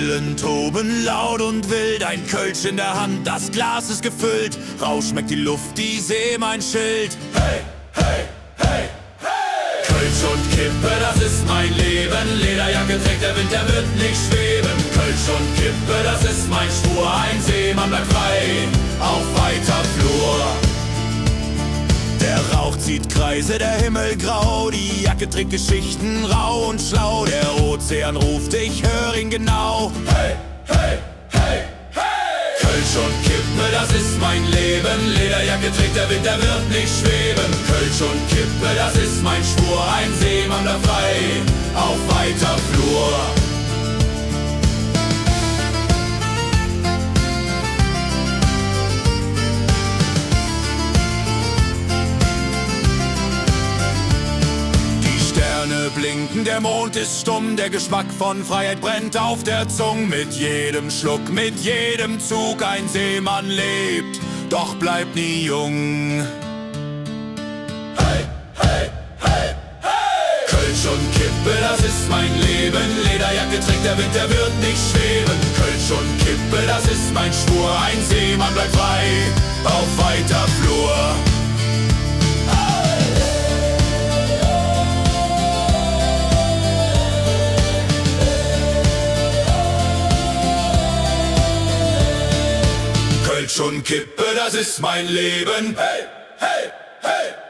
Wellen toben laut und wild, ein Kölsch in der Hand, das Glas ist gefüllt. Rausch schmeckt die Luft, die See mein Schild. Hey, hey, hey, hey! Kölsch und Kippe, das ist mein Leben. Lederjacke trägt der Wind, der wird nicht schweben. Kölsch und Kippe, das ist mein Schwur. Ein Seemann bleibt frei auf weiter Flur. Der Rauch zieht Kreise, der Himmel grau, die Jacke trägt Geschichten rau und schlau. Der Ozean ruft, ich hör ihn genau. Hey, hey, hey, hey! Kölsch und Kippe, das ist mein Leben. Lederjacke trägt der Wind, der wird nicht schweben. Kölsch und Kippe, das ist mein Schwur. Ein Seemann bleibt frei auf weiter Flur. Blinken, der Mond ist stumm, der Geschmack von Freiheit brennt auf der Zunge. Mit jedem Schluck, mit jedem Zug, ein Seemann lebt, doch bleibt nie jung. Hey, hey, hey, hey! Kölsch und Kippe, das ist mein Leben. Lederjacke trägt der Wind, der wird nicht schweben. Kölsch und Kippe, das ist mein Schwur. Ein Seemann bleibt frei auf weiter Flur. Kölsch und Kippe, das ist mein Leben. Hey, hey, hey!